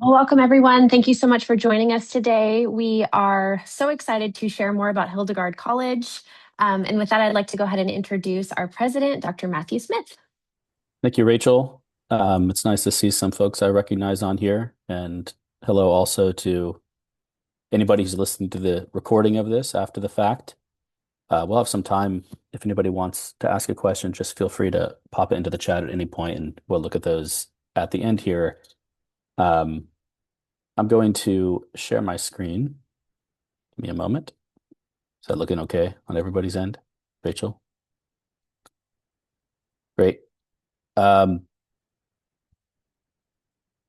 Well, welcome, everyone. Thank you so much for joining us today. We are so excited to share more about Hildegard College. And with that, I'd like to go ahead and introduce our president, Dr. Matthew Smith. Thank you, Rachel. It's nice to see some folks I recognize on here. And hello also to anybody who's listening to the recording of this after the fact. We'll have some time. If anybody wants to ask a question, just feel free to pop it into the chat at any point, and we'll look at those at the end here. Um, I'm going to share my screen. Give me a moment. Is that looking okay on everybody's end? Rachel? Great. Um,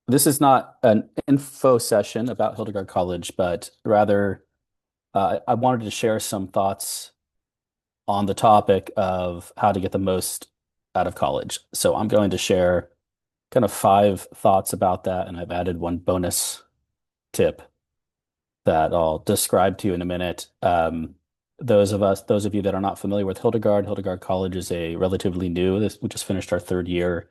this is not an info session about Hildegard College, but rather I wanted to share some thoughts on the topic of how to get the most out of college. So I'm going to share kind of five thoughts about that, and I've added one bonus tip that I'll describe to you in a minute. Those of you that are not familiar with Hildegard College is a relatively new, we just finished our third year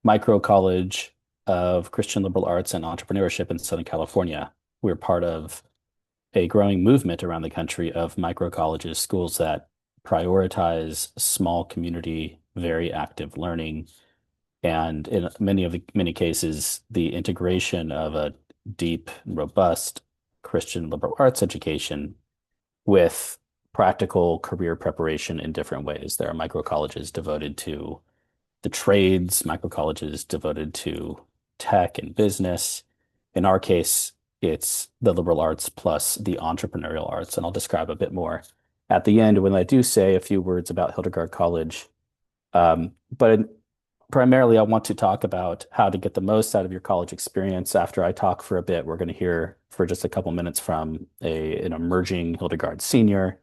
micro college of Christian liberal arts and entrepreneurship in Southern California. We're part of a growing movement around the country of micro colleges, schools that prioritize small community, very active learning, and in many cases, the integration of a deep, robust Christian liberal arts education with practical career preparation in different ways. There are micro colleges devoted to the trades, micro colleges devoted to tech and business. In our case, it's the liberal arts plus the entrepreneurial arts, and I'll describe a bit more at the end when I do say a few words about Hildegard College. But primarily, I want to talk about how to get the most out of your college experience. After I talk for a bit, we're going to hear for just a couple minutes from an emerging Hildegard senior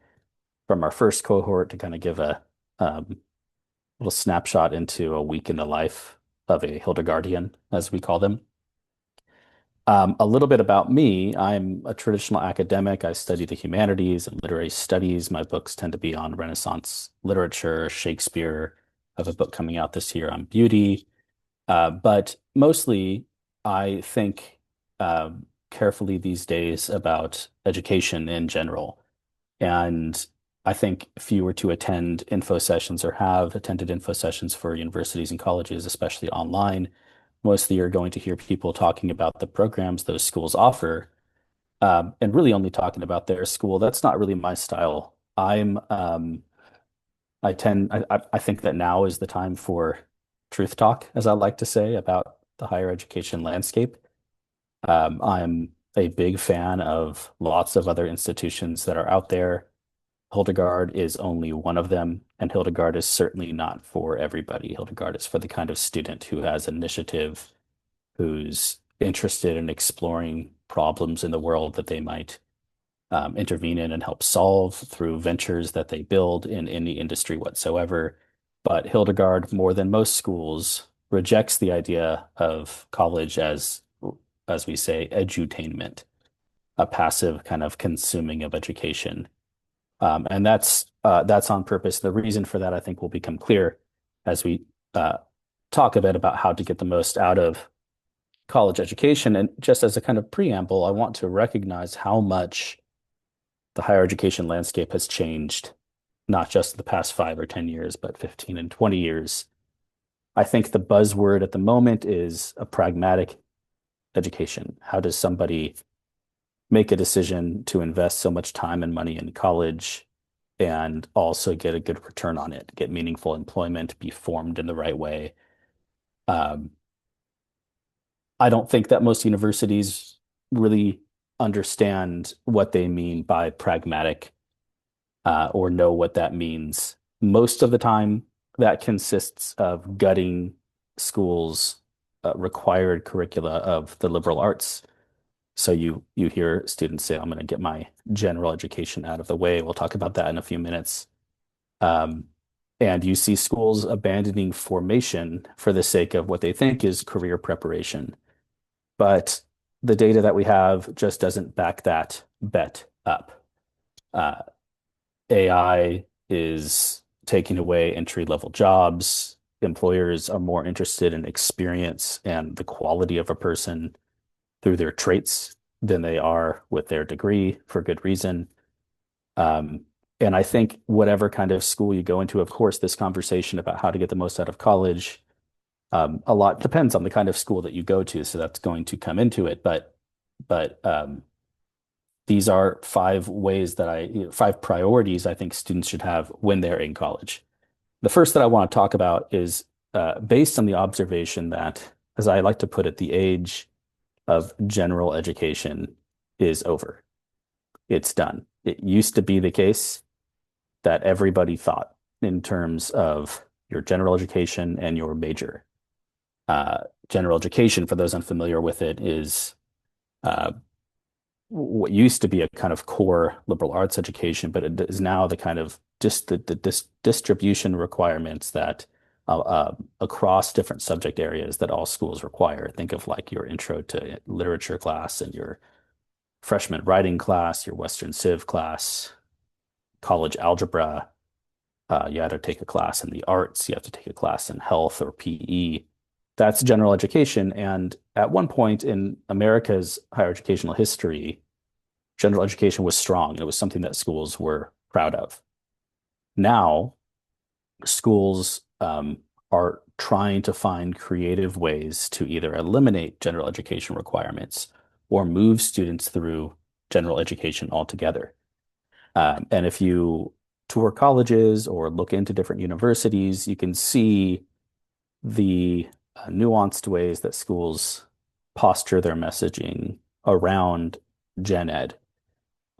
from our first cohort to kind of give a little snapshot into a week in the life of a Hildegardian, as we call them. A little bit about me. I'm a traditional academic. I study the humanities and literary studies. My books tend to be on Renaissance literature, Shakespeare. I have a book coming out this year on beauty. But mostly, I think carefully these days about education in general. And I think if you were to attend info sessions or have attended info sessions for universities and colleges, especially online, mostly you're going to hear people talking about the programs those schools offer, and really only talking about their school. That's not really my style. I think that now is the time for truth talk, as I like to say, about the higher education landscape. I'm a big fan of lots of other institutions that are out there. Hildegard is only one of them, and Hildegard is certainly not for everybody. Hildegard is for the kind of student who has initiative, who's interested in exploring problems in the world that they might intervene in and help solve through ventures that they build in any industry whatsoever. But Hildegard, more than most schools, rejects the idea of college as we say, edutainment, a passive kind of consuming of education. And that's on purpose. The reason for that, I think, will become clear as we talk a bit about how to get the most out of college education. And just as a kind of preamble, I want to recognize how much the higher education landscape has changed, not just the past 5 or 10 years, but 15 and 20 years. I think the buzzword at the moment is a pragmatic education. How does somebody make a decision to invest so much time and money in college and also get a good return on it, get meaningful employment, be formed in the right way? Um, I don't think that most universities really understand what they mean by pragmatic or know what that means. Most of the time, that consists of gutting schools' required curricula of the liberal arts. So you hear students say, "I'm going to get my general education out of the way." We'll talk about that in a few minutes. Um, and you see schools abandoning formation for the sake of what they think is career preparation. But the data that we have just doesn't back that bet up. Uh, AI is taking away entry-level jobs. Employers are more interested in experience and the quality of a person through their traits than they are with their degree for good reason. Um, and I think whatever kind of school you go into, of course, this conversation about how to get the most out of college, a lot depends on the kind of school that you go to. So that's going to come into it. But these are five ways that five priorities I think students should have when they're in college. The first that I want to talk about is based on the observation that, as I like to put it, the age of general education is over. It's done. It used to be the case that everybody thought in terms of your general education and your major. General education, for those unfamiliar with it, is uh, what used to be a kind of core liberal arts education, but it is now the kind of just the distribution requirements that across different subject areas that all schools require. Think of like your intro to literature class and your freshman writing class, your Western Civ class, college algebra. You had to take a class in the arts. You have to take a class in health or PE. That's general education. And at one point in America's higher educational history, general education was strong. It was something that schools were proud of. Now, schools are trying to find creative ways to either eliminate general education requirements or move students through general education altogether. And if you tour colleges or look into different universities, you can see the nuanced ways that schools posture their messaging around gen ed.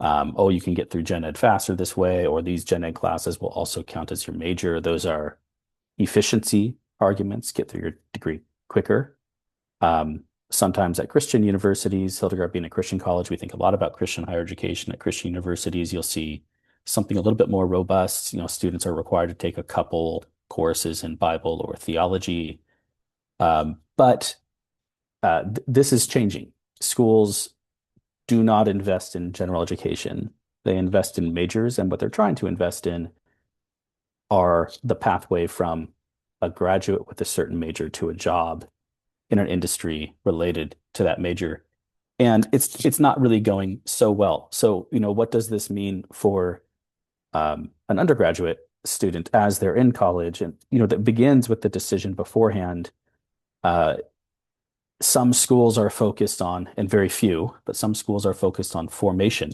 Oh, you can get through gen ed faster this way, or these gen ed classes will also count as your major. Those are efficiency arguments, get through your degree quicker. Sometimes at Christian universities, Hildegard being a Christian college, we think a lot about Christian higher education. At Christian universities, you'll see something a little bit more robust. Students are required to take a couple courses in Bible or theology. But this is changing. Schools do not invest in general education. They invest in majors, and what they're trying to invest in are the pathway from a graduate with a certain major to a job in an industry related to that major. And it's not really going so well. So, what does this mean for an undergraduate student as they're in college? And, that begins with the decision beforehand. Uh, some schools are focused on, and very few, but some schools are focused on formation,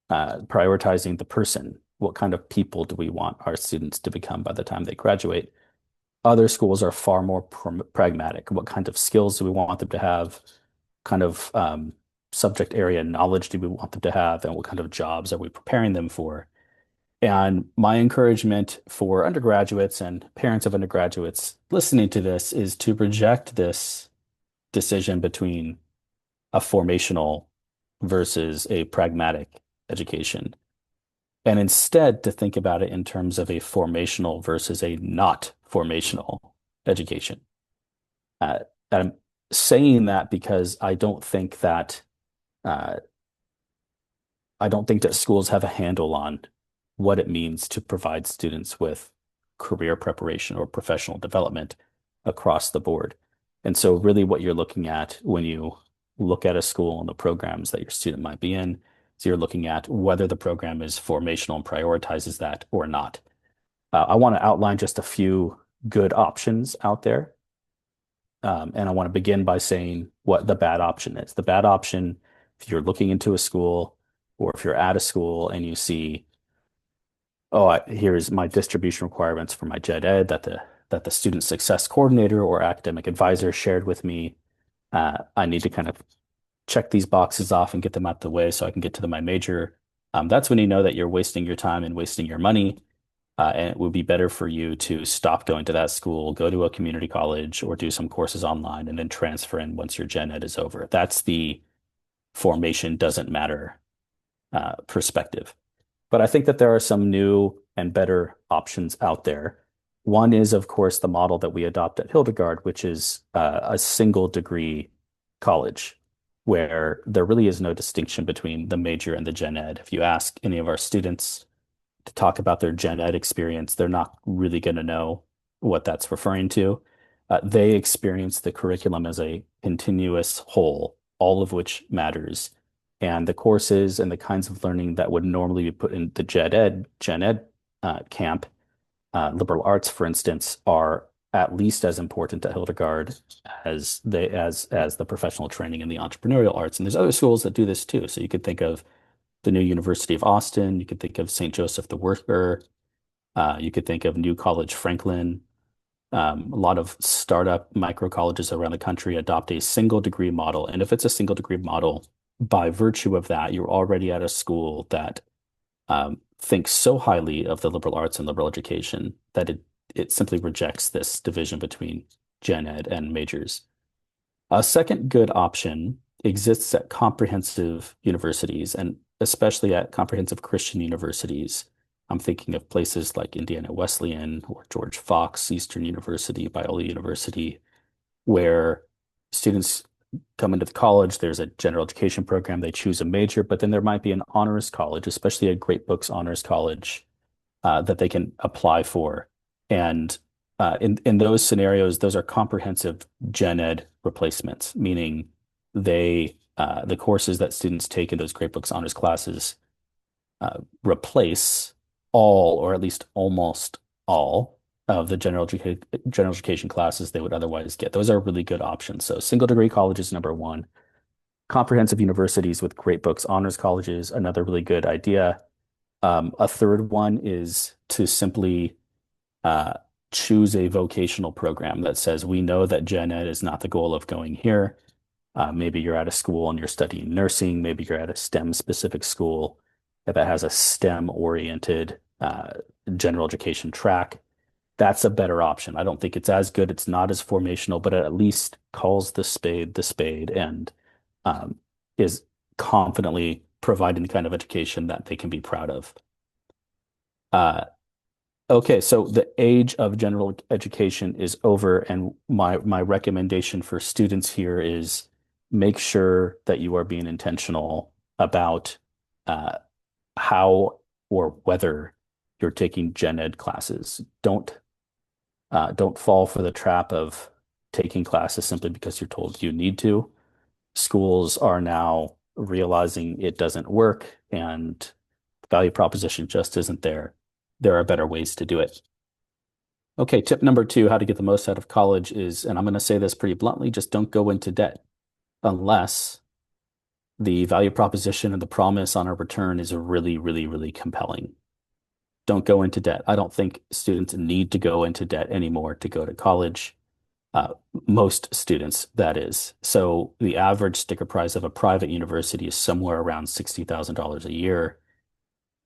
prioritizing the person. What kind of people do we want our students to become by the time they graduate? Other schools are far more pragmatic. What kind of skills do we want them to have? Kind of subject area knowledge do we want them to have? And what kind of jobs are we preparing them for? And my encouragement for undergraduates and parents of undergraduates listening to this is to reject this decision between a formational versus a pragmatic education, and instead to think about it in terms of a formational versus a not formational education. And I'm saying that because uh, I don't think that schools have a handle on what it means to provide students with career preparation or professional development across the board. And so really what you're looking at when you look at a school and the programs that your student might be in, so you're looking at whether the program is formational and prioritizes that or not. I want to outline just a few good options out there. And I want to begin by saying what the bad option is. The bad option, if you're looking into a school or if you're at a school and you see, oh, here's my distribution requirements for my gen ed that the student success coordinator or academic advisor shared with me. I need to kind of check these boxes off and get them out the way so I can get to my major. That's when you know that you're wasting your time and wasting your money. And it would be better for you to stop going to that school, go to a community college, or do some courses online and then transfer in once your gen ed is over. That's the formation doesn't matter perspective. But I think that there are some new and better options out there. One is, of course, the model that we adopt at Hildegard, which is a single degree college where there really is no distinction between the major and the gen ed. If you ask any of our students to talk about their gen ed experience, they're not really going to know what that's referring to. They experience the curriculum as a continuous whole all of which matters. And the courses and the kinds of learning that would normally be put in the gen ed camp, liberal arts, for instance, are at least as important at Hildegard as the professional training in the entrepreneurial arts. And there's other schools that do this too. So you could think of the new University of Austin. You could think of St. Joseph the Worker. You could think of New College Franklin. A lot of startup micro colleges around the country adopt a single degree model. And if it's a single degree model, by virtue of that, you're already at a school that thinks so highly of the liberal arts and liberal education that it simply rejects this division between gen ed and majors. A second good option exists at comprehensive universities and especially at comprehensive Christian universities. I'm thinking of places like Indiana Wesleyan or George Fox, Eastern University, Biola University, where students come into the college, there's a general education program, they choose a major, but then there might be an honors college, especially a Great Books honors college, that they can apply for. And in those scenarios, those are comprehensive gen ed replacements, meaning the courses that students take in those Great Books honors classes replace all, or at least almost all, of the general education classes they would otherwise get. Those are really good options. So single degree college is number one. Comprehensive universities with Great Books honors colleges, another really good idea. A third one is to simply uh, choose a vocational program that says, we know that gen ed is not the goal of going here. Maybe you're at a school and you're studying nursing. Maybe you're at a STEM specific school that has a STEM oriented general education track. That's a better option. I don't think it's as good. It's not as formational, but it at least calls the spade and is confidently providing the kind of education that they can be proud of. Uh, okay, so the age of general education is over, and my recommendation for students here is make sure that you are being intentional about uh, how or whether you're taking gen ed classes. Don't fall for the trap of taking classes simply because you're told you need to. Schools are now realizing it doesn't work and the value proposition just isn't there. There are better ways to do it. Okay, tip number two, how to get the most out of college is, and I'm going to say this pretty bluntly, just don't go into debt unless the value proposition and the promise on a return is really, really, really compelling. Don't go into debt. I don't think students need to go into debt anymore to go to college. Uh, Most students, that is. So the average sticker price of a private university is somewhere around $60,000 a year.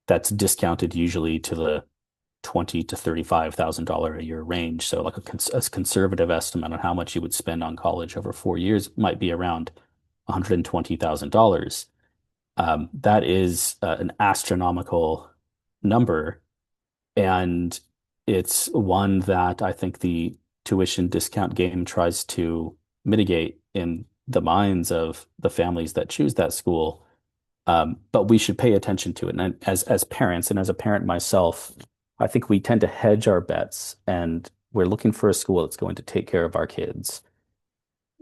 That's discounted usually to the $20,000 to $35,000 a year range. So like a conservative estimate on how much you would spend on college over 4 years might be around $120,000. That is an astronomical number, and it's one that I think the tuition discount game tries to mitigate in the minds of the families that choose that school. But we should pay attention to it. And as parents, and as a parent myself, I think we tend to hedge our bets, and we're looking for a school that's going to take care of our kids.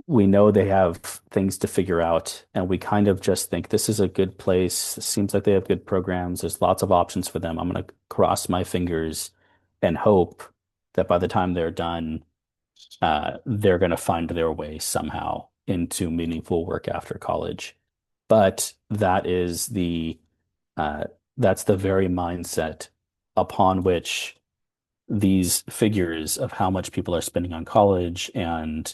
We know they have things to figure out, and we kind of just think this is a good place. It seems like they have good programs. There's lots of options for them. I'm going to cross my fingers and hope that by the time they're done, they're going to find their way somehow into meaningful work after college. But uh, that's the very mindset upon which these figures of how much people are spending on college and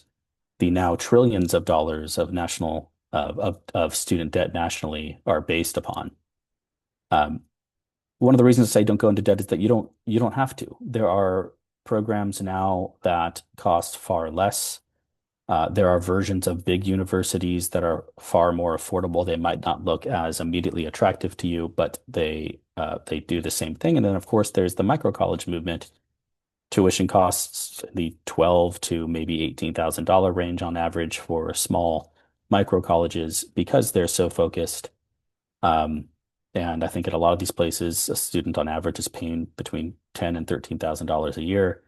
the now trillions of dollars of national of student debt nationally are based upon. Um, One of the reasons to say don't go into debt is that you don't have to. There are programs now that cost far less. There are versions of big universities that are far more affordable. They might not look as immediately attractive to you, but they do the same thing. And then, of course, there's the micro college movement. Tuition costs the 12 to maybe $18,000 range on average for small micro colleges because they're so focused. Um, and I think at a lot of these places, a student on average is paying between $10,000 and $13,000 a year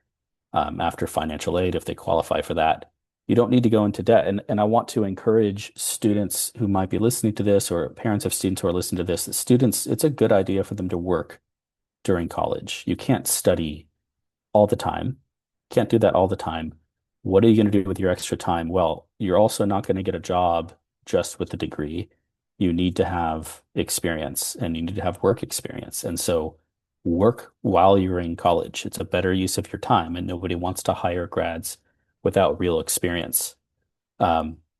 after financial aid if they qualify for that. You don't need to go into debt. And I want to encourage students who might be listening to this, or parents of students who are listening to this, that students, it's a good idea for them to work during college. You can't study all the time. Can't do that all the time. What are you going to do with your extra time? Well, you're also not going to get a job just with the degree. You need to have experience and you need to have work experience. And so work while you're in college. It's a better use of your time, and nobody wants to hire grads without real experience.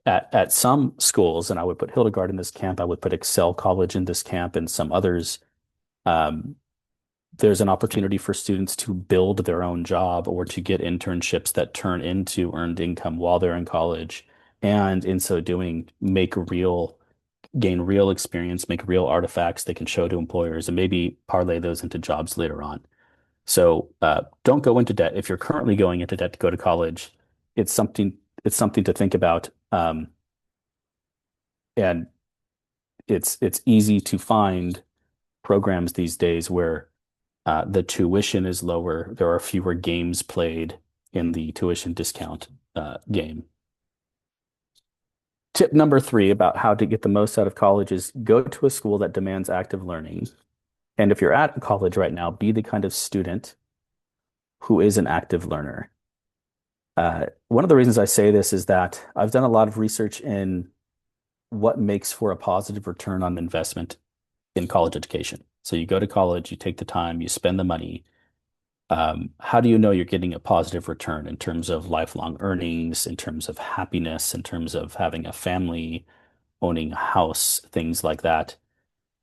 At some schools, and I would put Hildegard in this camp, I would put Excel College in this camp, and some others. Um, there's an opportunity for students to build their own job or to get internships that turn into earned income while they're in college. And in so doing, gain real experience, make real artifacts they can show to employers and maybe parlay those into jobs later on. So don't go into debt. If you're currently going into debt to go to college, it's something it's something to think about. And it's easy to find programs these days where the tuition is lower. There are fewer games played in the tuition discount game. Tip number three about how to get the most out of college is go to a school that demands active learning. And if you're at college right now, be the kind of student who is an active learner. One of the reasons I say this is that I've done a lot of research in what makes for a positive return on investment in college education. So you go to college, you take the time, you spend the money. How do you know you're getting a positive return in terms of lifelong earnings, in terms of happiness, in terms of having a family, owning a house, things like that?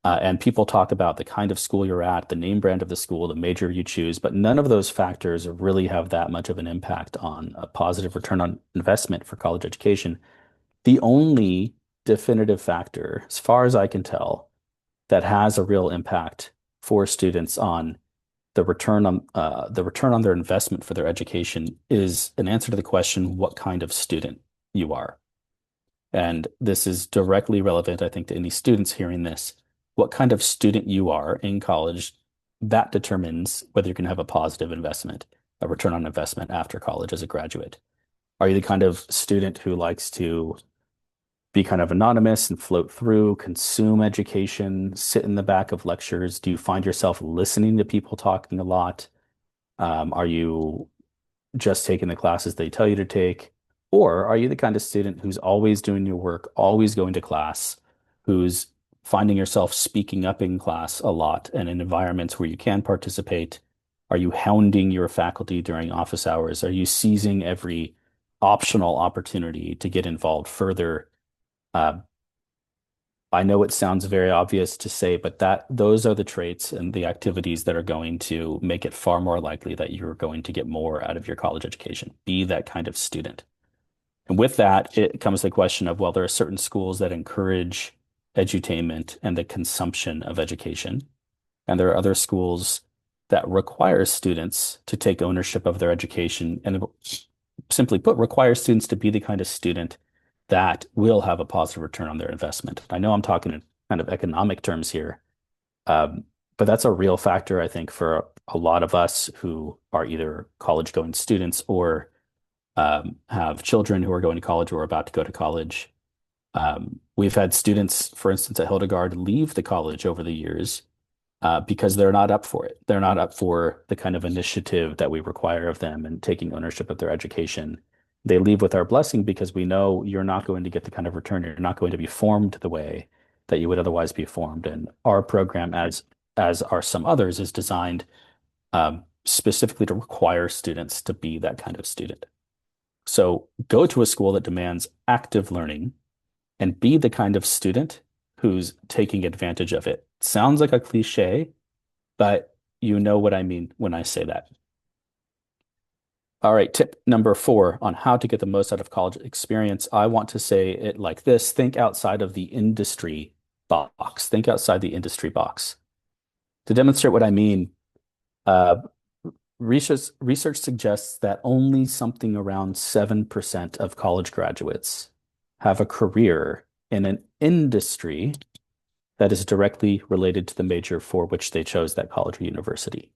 And people talk about the kind of school you're at, the name brand of the school, the major you choose, but none of those factors really have that much of an impact on a positive return on investment for college education. The only definitive factor, as far as I can tell, that has a real impact for students on the return on their investment for their education is an answer to the question, what kind of student you are. And this is directly relevant, I think, to any students hearing this. What kind of student you are in college, that determines whether you can have a positive investment, a return on investment after college as a graduate. Are you the kind of student who likes to be kind of anonymous and float through, consume education, sit in the back of lectures? Do you find yourself listening to people talking a lot? Are you just taking the classes they tell you to take? Or are you the kind of student who's always doing your work, always going to class, who's finding yourself speaking up in class a lot and in environments where you can participate? Are you hounding your faculty during office hours? Are you seizing every optional opportunity to get involved further? Uh, I know it sounds very obvious to say, but that those are the traits and the activities that are going to make it far more likely that you're going to get more out of your college education. Be that kind of student. And with that, it comes the question of, well, there are certain schools that encourage edutainment and the consumption of education. And there are other schools that require students to take ownership of their education and simply put, require students to be the kind of student that will have a positive return on their investment. I know I'm talking in kind of economic terms here, but that's a real factor, I think, for a lot of us who are either college going students or have children who are going to college or are about to go to college. We've had students, for instance, at Hildegard leave the college over the years because they're not up for it. They're not up for the kind of initiative that we require of them and taking ownership of their education. They leave with our blessing because we know you're not going to get the kind of return. You're not going to be formed the way that you would otherwise be formed. And our program, as are some others, is designed specifically to require students to be that kind of student. So go to a school that demands active learning and be the kind of student who's taking advantage of it. Sounds like a cliche, but you know what I mean when I say that. All right, tip number four on how to get the most out of college experience. I want to say it like this: think outside of the industry box. Think outside the industry box. To demonstrate what I mean, uh, research suggests that only something around 7% of college graduates have a career in an industry that is directly related to the major for which they chose that college or university.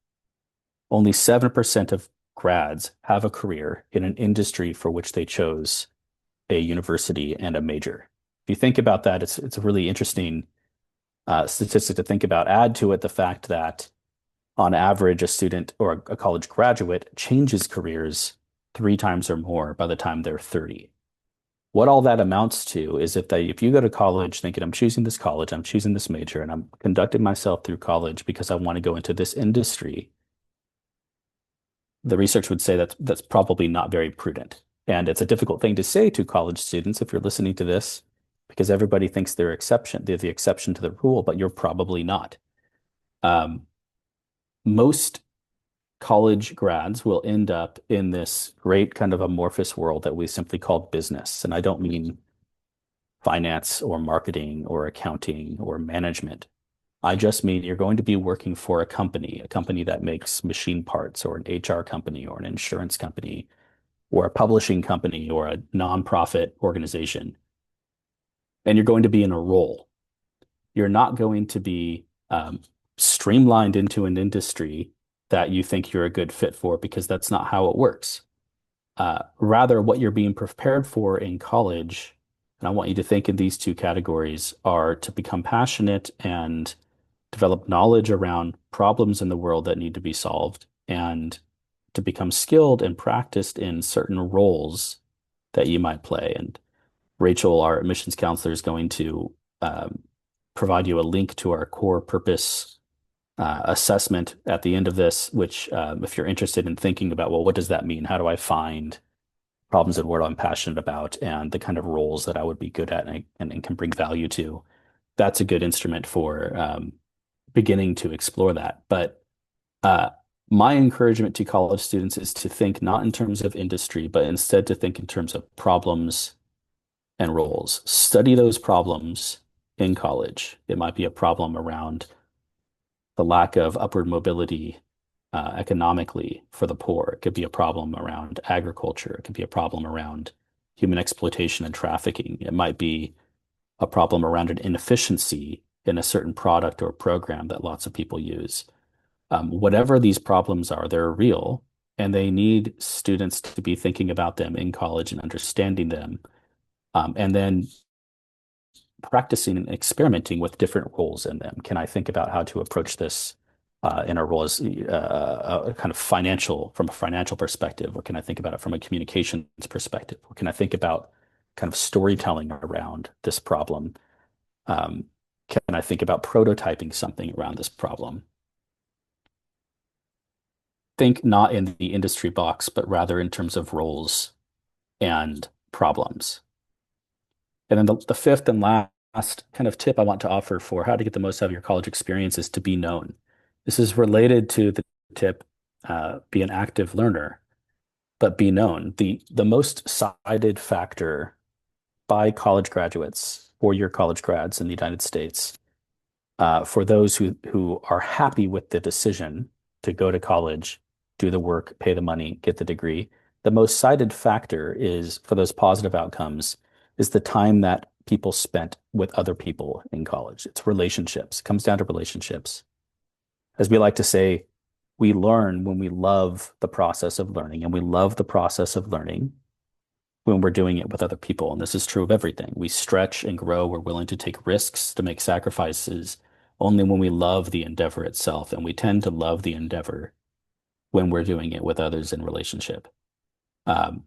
Only 7% of grads have a career in an industry for which they chose a university and a major. If you think about that, it's a really interesting statistic to think about. Add to it the fact that on average, a student or a college graduate changes careers 3 times or more by the time they're 30. What all that amounts to is if you go to college thinking I'm choosing this college, I'm choosing this major, and I'm conducting myself through college because I want to go into this industry, the research would say that's probably not very prudent. And it's a difficult thing to say to college students if you're listening to this, because everybody thinks they're the exception to the rule, but you're probably not. Um, most college grads will end up in this great kind of amorphous world that we simply call business. And I don't mean finance or marketing or accounting or management. I just mean you're going to be working for a company that makes machine parts, or an HR company, or an insurance company, or a publishing company, or a nonprofit organization. And you're going to be in a role. You're not going to be streamlined into an industry that you think you're a good fit for, because that's not how it works. Rather, what you're being prepared for in college, and I want you to think in these two categories, are to become passionate and develop knowledge around problems in the world that need to be solved, and to become skilled and practiced in certain roles that you might play. And Rachel, our admissions counselor, is going to um, provide you a link to our core purpose assessment at the end of this, which, if you're interested in thinking about, well, what does that mean? How do I find problems in what I'm passionate about and the kind of roles that I would be good at and can bring value to? That's a good instrument for beginning to explore that. But uh, my encouragement to college students is to think not in terms of industry, but instead to think in terms of problems and roles. Study those problems in college. It might be a problem around the lack of upward mobility economically for the poor. It could be a problem around agriculture. It could be a problem around human exploitation and trafficking. It might be a problem around an inefficiency in a certain product or program that lots of people use. Whatever these problems are, they're real, and they need students to be thinking about them in college and understanding them, and then practicing and experimenting with different roles in them. Can I think about how to approach this in a role as a kind of from a financial perspective? Or can I think about it from a communications perspective? Or can I think about kind of storytelling around this problem? Um, can I think about prototyping something around this problem? Think not in the industry box, but rather in terms of roles and problems. And then the fifth and last kind of tip I want to offer for how to get the most out of your college experience is to be known. This is related to the tip, be an active learner, but be known. The most cited factor by college graduates, 4-year college grads in the United States, for those who are happy with the decision to go to college, do the work, pay the money, get the degree, the most cited factor is for those positive outcomes is the time that people spent with other people in college. It's relationships. It comes down to relationships. As we like to say, we learn when we love the process of learning, and we love the process of learning when we're doing it with other people. And this is true of everything. We stretch and grow. We're willing to take risks, to make sacrifices only when we love the endeavor itself. And we tend to love the endeavor when we're doing it with others in relationship. Um,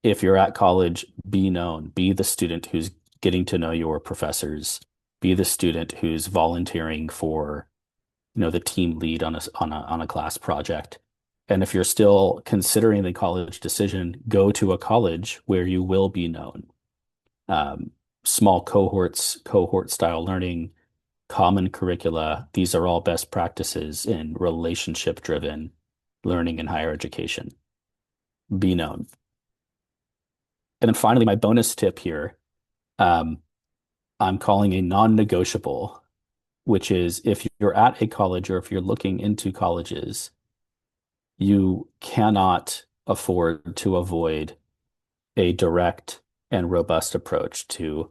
if you're at college, be known, be the student who's getting to know your professors, be the student who's volunteering for, the team lead on a class project. And if you're still considering the college decision, go to a college where you will be known. Um, Small cohort style learning, common curricula, these are all best practices in relationship driven learning in higher education. Be known. And then finally, my bonus tip here, um, I'm calling a non-negotiable, which is if you're at a college or if you're looking into colleges, you cannot afford to avoid a direct and robust approach to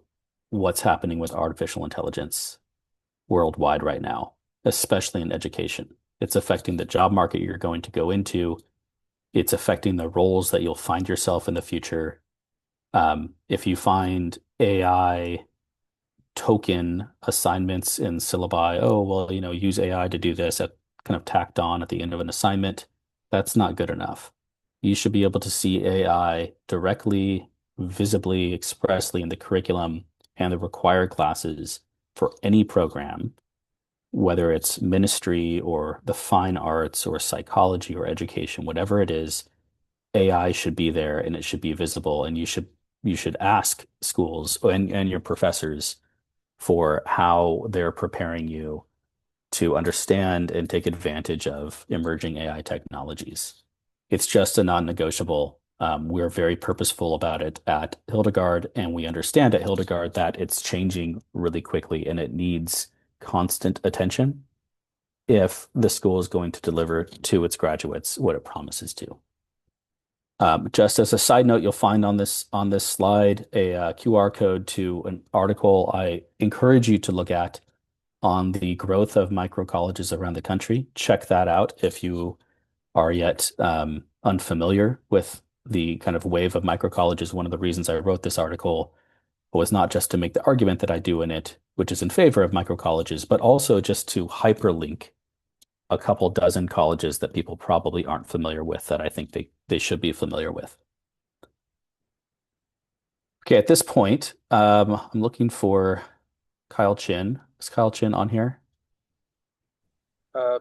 what's happening with artificial intelligence worldwide right now, especially in education. It's affecting the job market you're going to go into. It's affecting the roles that you'll find yourself in the future. If you find AI token assignments in syllabi, oh, well, use AI to do this at kind of tacked on at the end of an assignment, that's not good enough. You should be able to see AI directly, visibly, expressly in the curriculum and the required classes for any program, whether it's ministry or the fine arts or psychology or education, whatever it is, AI should be there and it should be visible. And you should ask schools and your professors for how they're preparing you to understand and take advantage of emerging AI technologies. It's just a non-negotiable. We're very purposeful about it at Hildegard, and we understand at Hildegard that it's changing really quickly and it needs constant attention if the school is going to deliver to its graduates what it promises to. Just as a side note, you'll find on this slide a QR code to an article I encourage you to look at on the growth of micro colleges around the country. Check that out if you are yet unfamiliar with the kind of wave of micro colleges. One of the reasons I wrote this article was not just to make the argument that I do in it, which is in favor of micro colleges, but also just to hyperlink a couple dozen colleges that people probably aren't familiar with that I think they should be familiar with. Okay, at this point, I'm looking for Kyle Chin. Is Kyle Chin on here?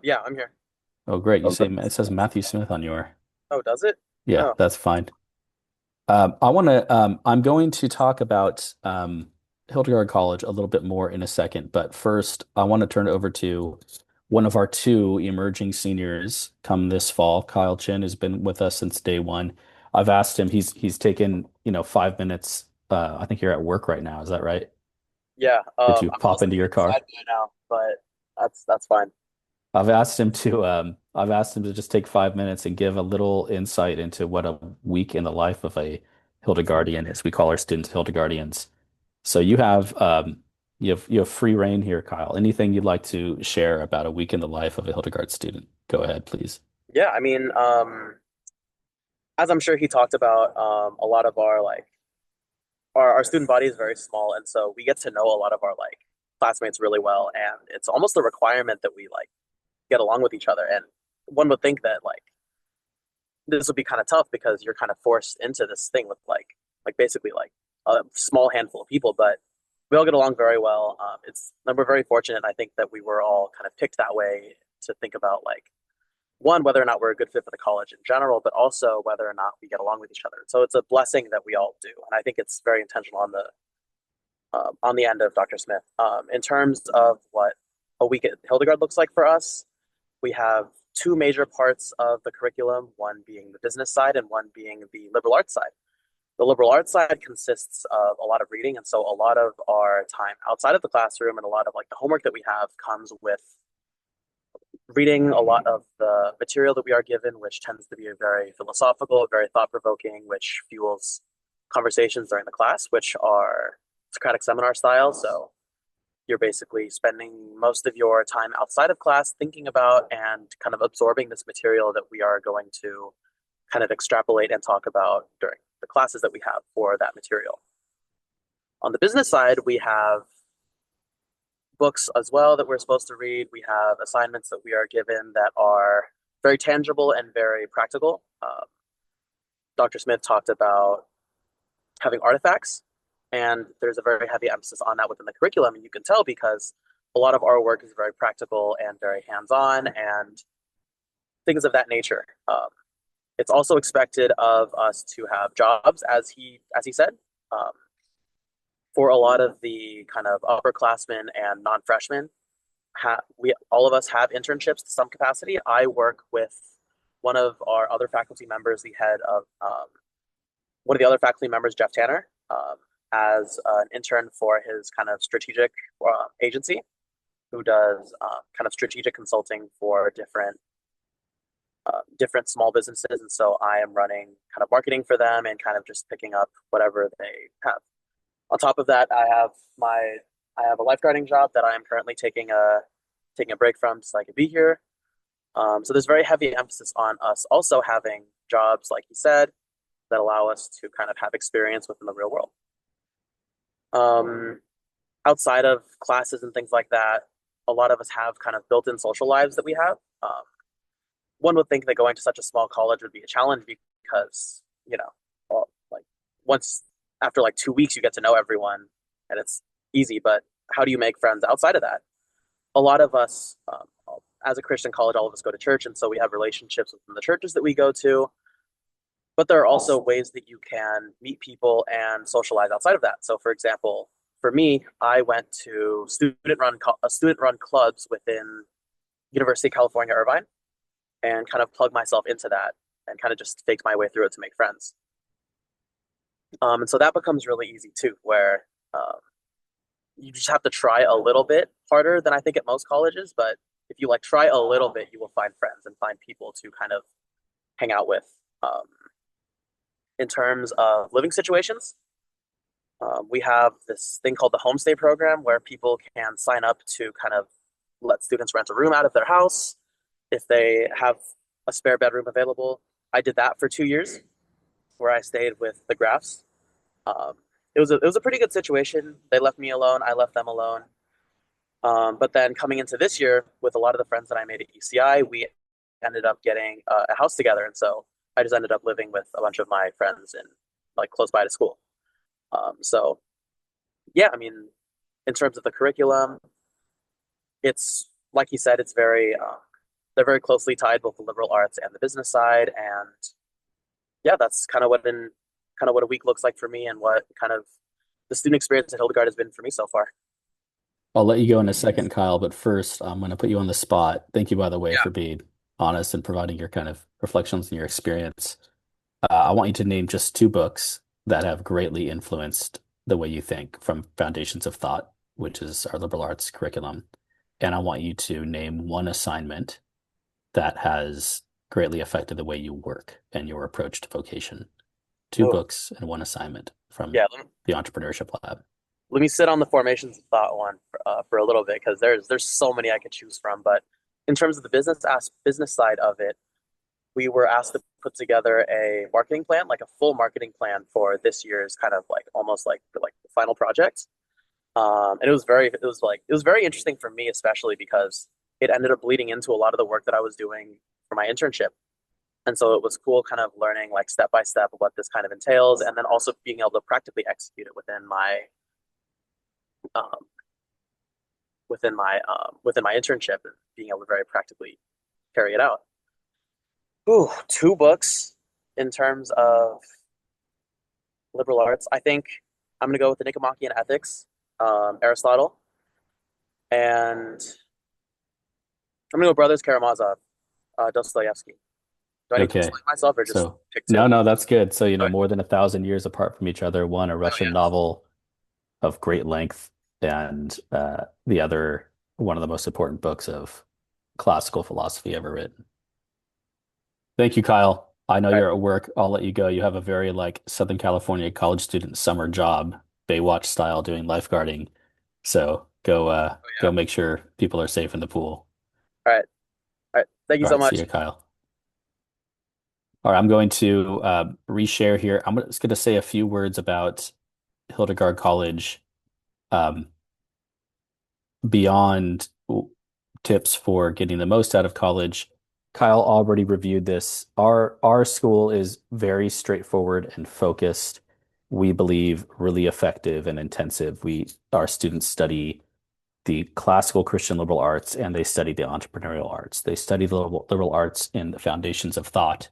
Yeah, I'm here. Oh, great. You Oh, say good. it says Matthew Smith on your. Oh, does it? Yeah, Oh, that's fine. I'm going to talk about Hildegard College a little bit more in a second, but first I want to turn it over to one of our two emerging seniors come this fall. Kyle Chin has been with us since day one. I've asked him, he's taken, 5 minutes. I think you're at work right now. Is that right? yeah. Did you I'm pop into mostly your car? inside right now, but that's fine. I've asked him to just take 5 minutes and give a little insight into what a week in the life of a Hildegardian is. We call our students Hildegardians. So you have free reign here, Kyle. Anything you'd like to share about a week in the life of a Hildegard student? Go ahead, please. Yeah, I mean, as I'm sure he talked about, a lot of our our student body is very small, and so we get to know a lot of our classmates really well, and it's almost a requirement that we get along with each other. And one would think that this would be kind of tough because you're kind of forced into this thing with basically a small handful of people, but we all get along very well. We're very fortunate. I think that we were all kind of picked that way to think about one, whether or not we're a good fit for the college in general, but also whether or not we get along with each other. So it's a blessing that we all do, and I think it's very intentional on the end of Dr. Smith. In terms of what a week at Hildegard looks like for us, we have two major parts of the curriculum, one being the business side and one being the liberal arts side. The liberal arts side consists of a lot of reading, and so a lot of our time outside of the classroom and a lot of the homework that we have comes with reading a lot of the material that we are given, which tends to be very philosophical, very thought-provoking, which fuels conversations during the class, which are Socratic seminar style. So you're basically spending most of your time outside of class thinking about and kind of absorbing this material that we are going to kind of extrapolate and talk about during the classes that we have for that material. On the business side, we have books as well that we're supposed to read. We have assignments that we are given that are very tangible and very practical. Dr. Smith talked about having artifacts, and there's a very heavy emphasis on that within the curriculum. And you can tell because a lot of our work is very practical and very hands-on and things of that nature. It's also expected of us to have jobs, as he said. Um, for a lot of the kind of upperclassmen and non-freshmen, we all of us have internships to some capacity. I work with one of our other faculty members, the head of one of the other faculty members, Jeff Tanner, as an intern for his kind of strategic agency, who does kind of strategic consulting for different small businesses. And so I am running kind of marketing for them and kind of just picking up whatever they have. On top of that, I have a lifeguarding job that I am currently taking a break from so I can be here. So there's very heavy emphasis on us also having jobs, like you said, that allow us to kind of have experience within the real world. Um, Outside of classes and things like that, a lot of us have kind of built-in social lives that we have. One would think that going to such a small college would be a challenge because, well, like once after like 2 weeks, you get to know everyone and it's easy. But how do you make friends outside of that? A lot of us, as a Christian college, all of us go to church, and so we have relationships within the churches that we go to. But there are also ways that you can meet people and socialize outside of that. So, for example, for me, I went to student run clubs within University of California, Irvine, and kind of plug myself into that and kind of just faked my way through it to make friends. And so that becomes really easy too, where you just have to try a little bit harder than I think at most colleges. But if you like try a little bit, you will find friends and find people to kind of hang out with. Um, in terms of living situations, we have this thing called the homestay program where people can sign up to kind of let students rent a room out of their house if they have a spare bedroom available. I did that for 2 years where I stayed with the Graphs. Um, it was a pretty good situation. They left me alone. I left them alone. But then coming into this year with a lot of the friends that I made at UCI, we ended up getting a house together. And so I just ended up living with a bunch of my friends in like close by to school. So yeah, I mean, in terms of the curriculum, it's like you said, it's very they're very closely tied, both the liberal arts and the business side. And yeah, that's kind of what a week looks like for me and what kind of the student experience at Hildegard has been for me so far. I'll let you go in a second, Kyle, but first I'm going to put you on the spot. Thank you, by the way, Yeah. for being honest and providing your kind of reflections and your experience. I want you to name just two books that have greatly influenced the way you think from Foundations of Thought, which is our liberal arts curriculum. And I want you to name one assignment that has greatly affected the way you work and your approach to vocation. Two Oh, books and one assignment from yeah. the Entrepreneurship Lab. Let me sit on the formations of thought one for a little bit because there's so many I could choose from. But in terms of the business side of it, we were asked to put together a marketing plan, like a full marketing plan for this year's kind of like almost like the final project. And it was very interesting for me, especially because it ended up bleeding into a lot of the work that I was doing for my internship. And so it was cool kind of learning like step by step what this kind of entails, and then also being able to practically execute it um, within my internship and being able to very practically carry it out. Ooh, two books in terms of liberal arts. I think I'm gonna go with the Nicomachean Ethics, Aristotle, and I'm gonna go Brothers Karamazov, Dostoevsky. Do I need to Okay. explain myself or just So, pick two? no, no, that's good. So, Okay. more than 1,000 years apart from each other, one a Oh Russian yes. novel of great length, and the other one of the most important books of classical philosophy ever written. Thank you, Kyle. I know All right. you're at work. I'll let you go. You have a very like Southern California college student summer job, Baywatch style, doing lifeguarding. So Oh go yeah. make sure people are safe in the pool. All right. All right. Thank you All so right, see much. you, Kyle. All right, I'm going to reshare here. Just going to say a few words about Hildegard College, um, beyond tips for getting the most out of college. Kyle already reviewed this. Our school is very straightforward and focused. We believe really effective and intensive. Our students study the classical Christian liberal arts and they study the entrepreneurial arts. They study the liberal arts in the foundations of thought,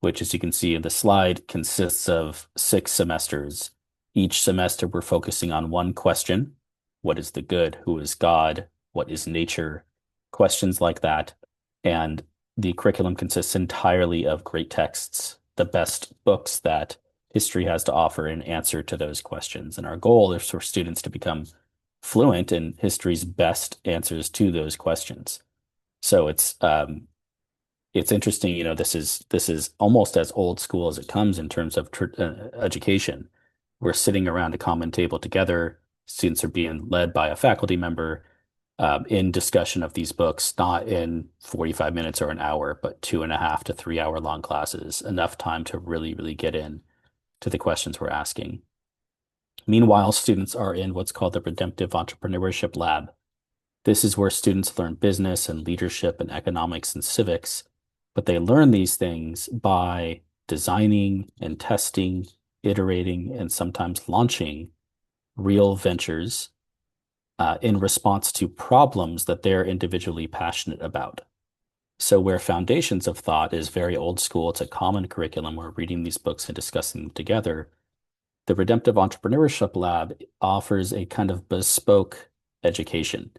which, as you can see in the slide, consists of 6 semesters. Each semester, we're focusing on one question. What is the good? Who is God? What is nature? Questions like that. And the curriculum consists entirely of great texts, the best books that history has to offer in answer to those questions. And our goal is for students to become fluent in history's best answers to those questions. So it's interesting, this is almost as old school as it comes in terms of education. We're sitting around a common table together. Students are being led by a faculty member. in discussion of these books, not in 45 minutes or an hour, but 2.5 to 3 hour long classes, enough time to really, really get in to the questions we're asking. Meanwhile, students are in what's called the Redemptive Entrepreneurship Lab. This is where students learn business and leadership and economics and civics, but they learn these things by designing and testing, iterating, and sometimes launching real ventures in response to problems that they're individually passionate about. So where Foundations of Thought is very old school, it's a common curriculum. We're reading these books and discussing them together. The Redemptive Entrepreneurship Lab offers a kind of bespoke education.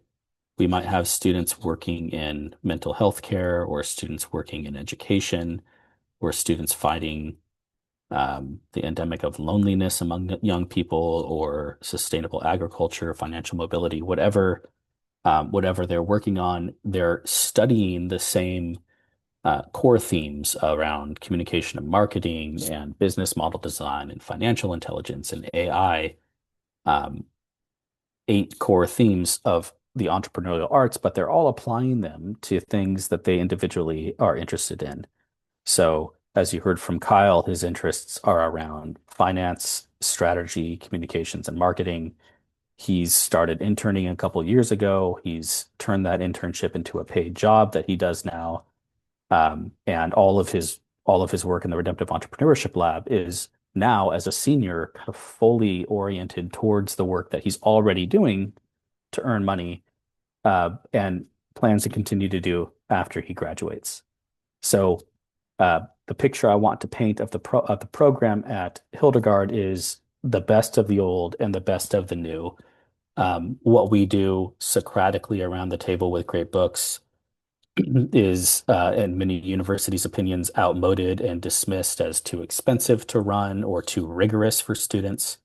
We might have students working in mental health care, or students working in education, or students fighting the endemic of loneliness among young people, or sustainable agriculture, financial mobility, whatever they're working on. They're studying the same core themes around communication and marketing and business model design and financial intelligence and AI, 8 core themes of the entrepreneurial arts, but they're all applying them to things that they individually are interested in. So, as you heard from Kyle, his interests are around finance, strategy, communications, and marketing. He's started interning a couple years ago. He's turned that internship into a paid job that he does now. And all of his work in the Redemptive Entrepreneurship Lab is now, as a senior, kind of fully oriented towards the work that he's already doing to earn money, and plans to continue to do after he graduates. So the picture I want to paint of the program at Hildegard is the best of the old and the best of the new. What we do Socratically around the table with great books is, in many universities' opinions, outmoded and dismissed as too expensive to run or too rigorous for students.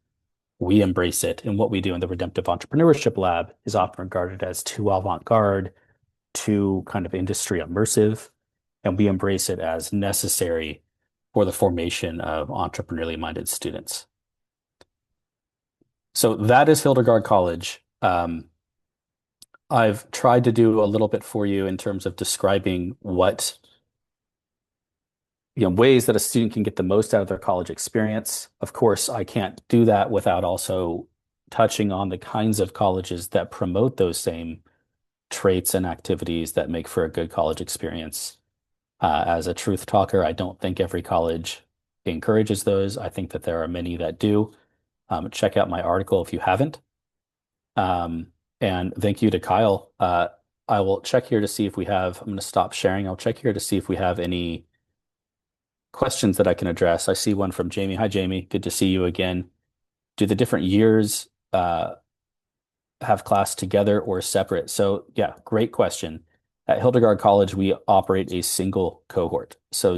We embrace it. And what we do in the Redemptive Entrepreneurship Lab is often regarded as too avant-garde, too kind of industry immersive, and we embrace it as necessary for the formation of entrepreneurially minded students. So that is Hildegard College. I've tried to do a little bit for you in terms of describing what, ways that a student can get the most out of their college experience. Of course, I can't do that without also touching on the kinds of colleges that promote those same traits and activities that make for a good college experience. As a truth talker, I don't think every college encourages those. I think that there are many that do. Check out my article if you haven't. And thank you to Kyle. I will check here to see if we have, I'm going to stop sharing. I'll check here to see if we have any questions that I can address. I see one from Jamie. Hi, Jamie. Good to see you again. Do the different years have class together or separate? So yeah, great question. At Hildegard College, we operate a single cohort. So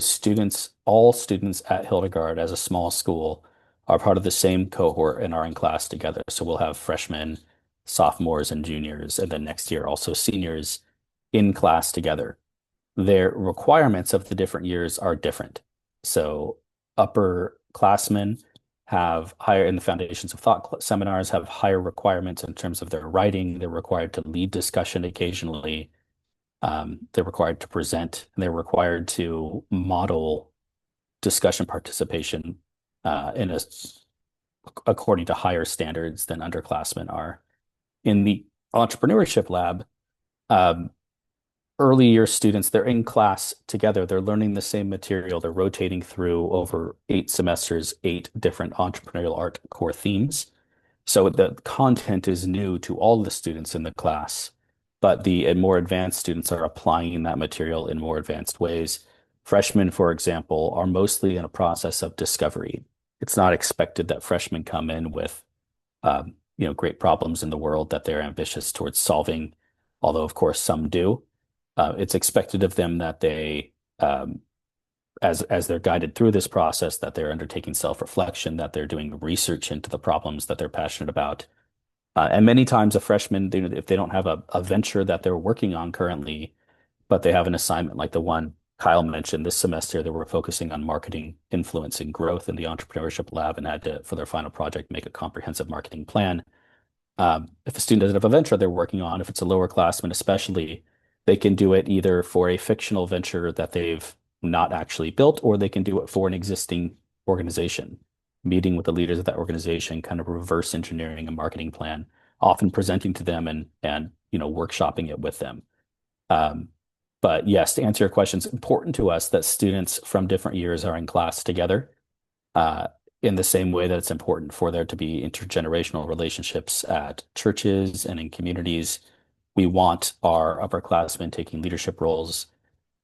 all students at Hildegard as a small school are part of the same cohort and are in class together. So we'll have freshmen, sophomores, and juniors, and then next year also seniors in class together. Their requirements of the different years are different. So upperclassmen have higher, in the Foundations of Thought seminars, have higher requirements in terms of their writing. They're required to lead discussion occasionally. They're required to present, and they're required to model discussion participation according to higher standards than underclassmen are. In the entrepreneurship lab, early year students, they're in class together. They're learning the same material. They're rotating through over 8 semesters, 8 different entrepreneurial art core themes. So the content is new to all the students in the class, but the more advanced students are applying that material in more advanced ways. Freshmen, for example, are mostly in a process of discovery. It's not expected that freshmen come in with great problems in the world that they're ambitious towards solving, although of course some do. It's expected of them that they, as they're guided through this process, that they're undertaking self-reflection, that they're doing research into the problems that they're passionate about. And many times a freshman, if they don't have a venture that they're working on currently, but they have an assignment like the one Kyle mentioned this semester, that we're focusing on marketing, influence, and growth in the entrepreneurship lab, and had to, for their final project, make a comprehensive marketing plan. If a student doesn't have a venture they're working on, if it's a lower classman especially, they can do it either for a fictional venture that they've not actually built, or they can do it for an existing organization, meeting with the leaders of that organization, kind of reverse engineering a marketing plan, often presenting to them and workshopping it with them. Um, but yes, to answer your question, it's important to us that students from different years are in class together, uh, in the same way that it's important for there to be intergenerational relationships at churches and in communities. We want our upperclassmen taking leadership roles,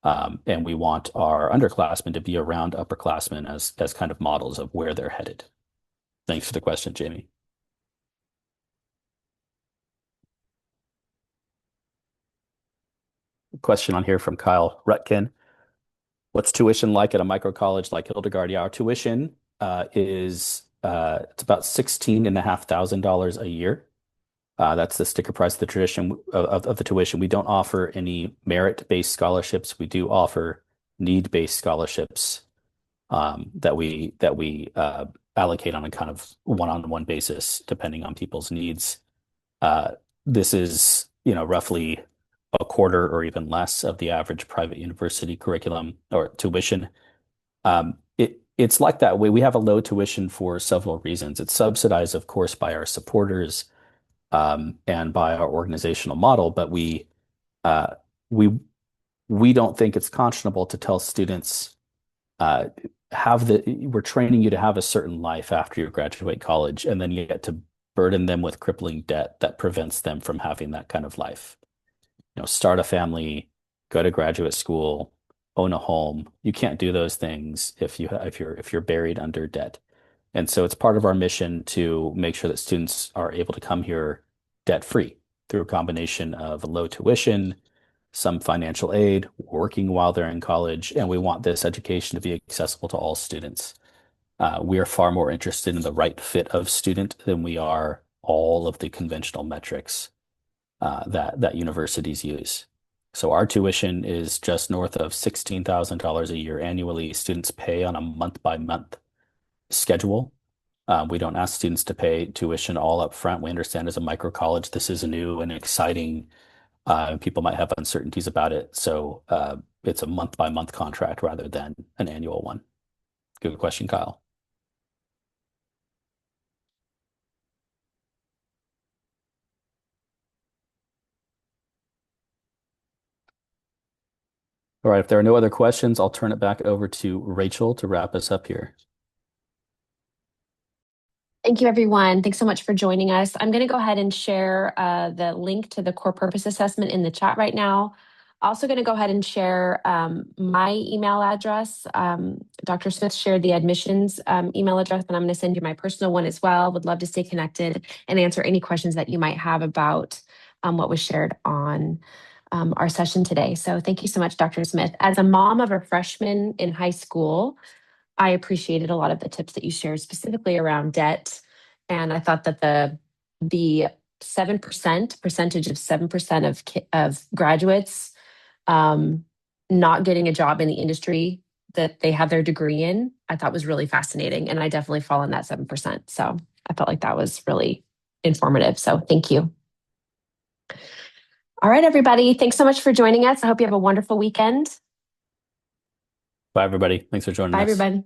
and we want our underclassmen to be around upperclassmen as kind of models of where they're headed. Thanks for the question, Jamie. Question on here from Kyle Rutkin. What's tuition like at a micro college like Hildegard? Yeah, our tuition is it's about $16,500 a year. That's the sticker price of the tradition of the tuition. We don't offer any merit-based scholarships. We do offer need-based scholarships, that we allocate on a kind of one-on-one basis, depending on people's needs. This is, roughly a quarter or even less of the average private university curriculum or tuition. It's like that way. We have a low tuition for several reasons. It's subsidized, of course, by our supporters, and by our organizational model, but uh, we we don't think it's conscionable to tell students, uh, we're training you to have a certain life after you graduate college, and then you get to burden them with crippling debt that prevents them from having that kind of life. Start a family, go to graduate school, own a home. You can't do those things if you're buried under debt. And so it's part of our mission to make sure that students are able to come here debt free through a combination of low tuition, some financial aid, working while they're in college, and we want this education to be accessible to all students. We are far more interested in the right fit of student than we are all of the conventional metrics that universities use. So our tuition is just north of $16,000 a year annually. Students pay on a month-by-month schedule. We don't ask students to pay tuition all up front. We understand as a micro college, this is new and exciting. People might have uncertainties about it. So it's a month-by-month contract rather than an annual one. Good question, Kyle. All right, if there are no other questions, I'll turn it back over to Rachel to wrap us up here. Thank you, everyone. Thanks so much for joining us. I'm going to go ahead and share the link to the core purpose assessment in the chat right now. Also going to go ahead and share my email address. Dr. Smith shared the admissions email address, and I'm going to send you my personal one as well. Would love to stay connected and answer any questions that you might have about what was shared on our session today. So thank you so much, Dr. Smith. As a mom of a freshman in high school, I appreciated a lot of the tips that you shared specifically around debt. And I thought that the 7% percentage of 7% of graduates not getting a job in the industry that they have their degree in, I thought was really fascinating. And I definitely fall in that 7%. So I felt like that was really informative. So thank you. All right, everybody. Thanks so much for joining us. I hope you have a wonderful weekend. Bye, everybody. Thanks for joining us. Bye, everybody.